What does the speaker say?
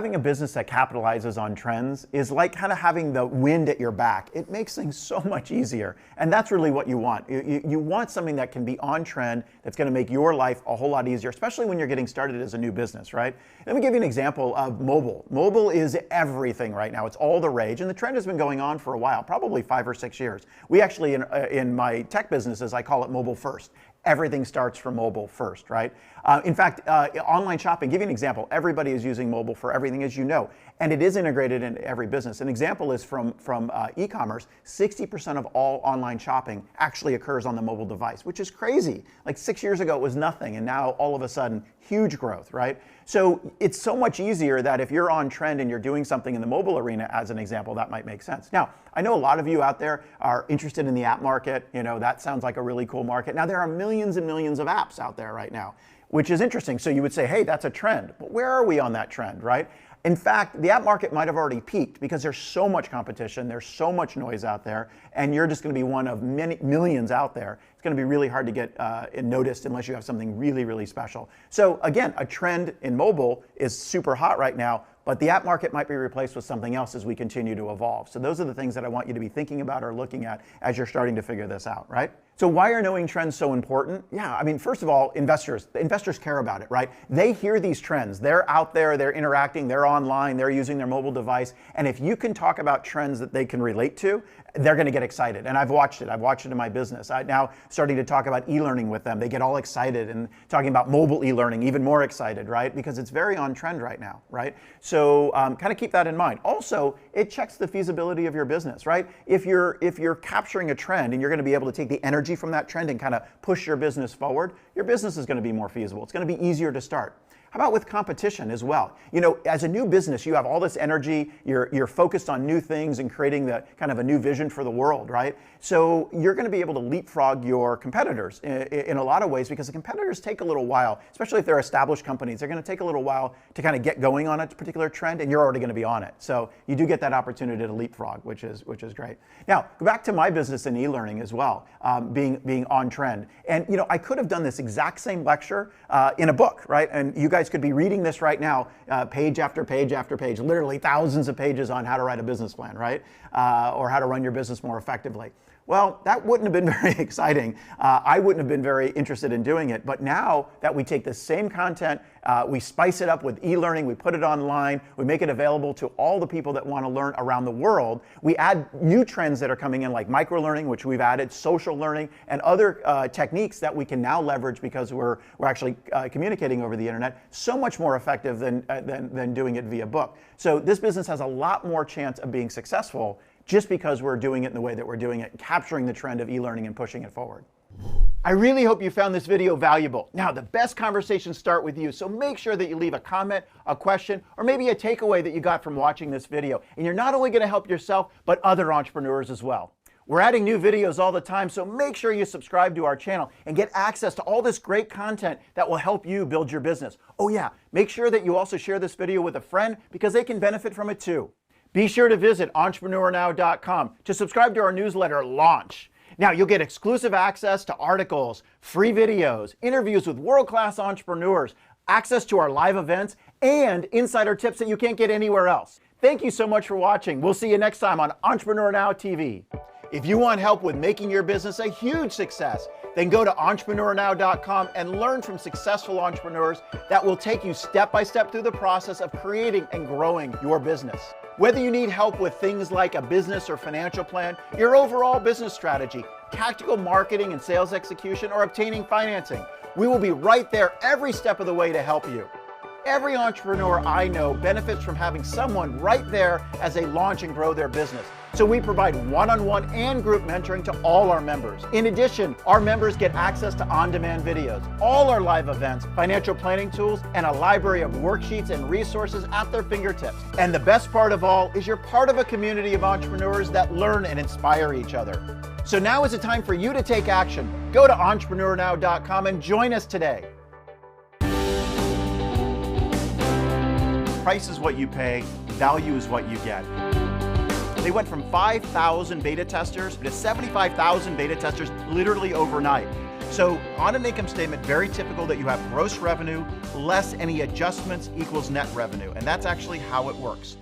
having a business that capitalizes on trends is like kind of having the wind at your back. It makes things so much easier. And that's really what you want. You want something that can be on trend, that's going to make your life a whole lot easier, especially when you're getting started as a new business, right? Let me give you an example of mobile. Mobile is everything right now. It's all the rage. And the trend has been going on for a while, probably 5 or 6 years. We actually, in my tech businesses, I call it mobile first. Everything starts from mobile first, right? In fact, online shopping, give you an example. Everybody is using mobile for everything, as you know, and it is integrated into every business. An example is from e-commerce. 60% of all online shopping actually occurs on the mobile device, which is crazy. Like 6 years ago, it was nothing, and now all of a sudden, huge growth, right? So it's so much easier that if you're on trend and you're doing something in the mobile arena, as an example, that might make sense. Now, I know a lot of you out there are interested in the app market. You know, that sounds like a really cool market. Now, there are millions and millions of apps out there right now, which is interesting. So you would say, hey, that's a trend. But where are we on that trend, right? In fact, the app market might have already peaked because there's so much competition, there's so much noise out there, and you're just going to be one of many millions out there. It's going to be really hard to get noticed unless you have something really, really special. So again, a trend in mobile is super hot right now, but the app market might be replaced with something else as we continue to evolve. So those are the things that I want you to be thinking about or looking at as you're starting to figure this out, right? So why are knowing trends so important? Yeah, I mean, first of all, investors care about it, right? They hear these trends. They're out there, they're interacting, they're online, they're using their mobile device. And if you can talk about trends that they can relate to, they're going to get excited. And I've watched it in my business. I'm now starting to talk about e-learning with them. They get all excited, and talking about mobile e-learning, even more excited, right? Because it's very on trend right now, right? So kind of keep that in mind. Also, it checks the feasibility of your business, right? If you're capturing a trend and you're going to be able to take the energy from that trend and kind of push your business forward, your business is going to be more feasible. It's going to be easier to start. How about with competition as well? You know, as a new business, you have all this energy, you're focused on new things and creating the kind of a new vision for the world, right? So you're going to be able to leapfrog your competitors in a lot of ways, because the competitors take a little while, especially if they're established companies. They're going to take a little while to kind of get going on a particular trend, and you're already going to be on it. So you do get that opportunity to leapfrog, which is great. Now, go back to my business in e-learning as well, being on trend. And you know, I could have done this exact same lecture in a book, right? And you guys could be reading this right now, page after page after page, literally thousands of pages on how to write a business plan, right? Or how to run your business more effectively. Well, that wouldn't have been very exciting. I wouldn't have been very interested in doing it. But now that we take the same content, we spice it up with e-learning, we put it online, we make it available to all the people that want to learn around the world. We add new trends that are coming in, like micro-learning, which we've added, social learning, and other techniques that we can now leverage because we're actually communicating over the internet, so much more effective than doing it via book. So this business has a lot more chance of being successful just because we're doing it in the way that we're doing it, capturing the trend of e-learning and pushing it forward. I really hope you found this video valuable. Now, the best conversations start with you, so make sure that you leave a comment, a question, or maybe a takeaway that you got from watching this video. And you're not only going to help yourself, but other entrepreneurs as well. We're adding new videos all the time, so make sure you subscribe to our channel and get access to all this great content that will help you build your business. Oh yeah, make sure that you also share this video with a friend, because they can benefit from it too. Be sure to visit entrepreneurnow.com to subscribe to our newsletter, Launch. Now, you'll get exclusive access to articles, free videos, interviews with world-class entrepreneurs, access to our live events, and insider tips that you can't get anywhere else. Thank you so much for watching. We'll see you next time on Entrepreneur Now TV. If you want help with making your business a huge success, then go to entrepreneurnow.com and learn from successful entrepreneurs that will take you step by step through the process of creating and growing your business. Whether you need help with things like a business or financial plan, your overall business strategy, tactical marketing and sales execution, or obtaining financing, we will be right there every step of the way to help you. Every entrepreneur I know benefits from having someone right there as they launch and grow their business. So we provide one-on-one and group mentoring to all our members. In addition, our members get access to on-demand videos, all our live events, financial planning tools, and a library of worksheets and resources at their fingertips. And the best part of all is you're part of a community of entrepreneurs that learn and inspire each other. So now is the time for you to take action. Go to entrepreneurnow.com and join us today. Price is what you pay, value is what you get. They went from 5,000 beta testers to 75,000 beta testers literally overnight. So on an income statement, very typical that you have gross revenue less any adjustments equals net revenue. And that's actually how it works.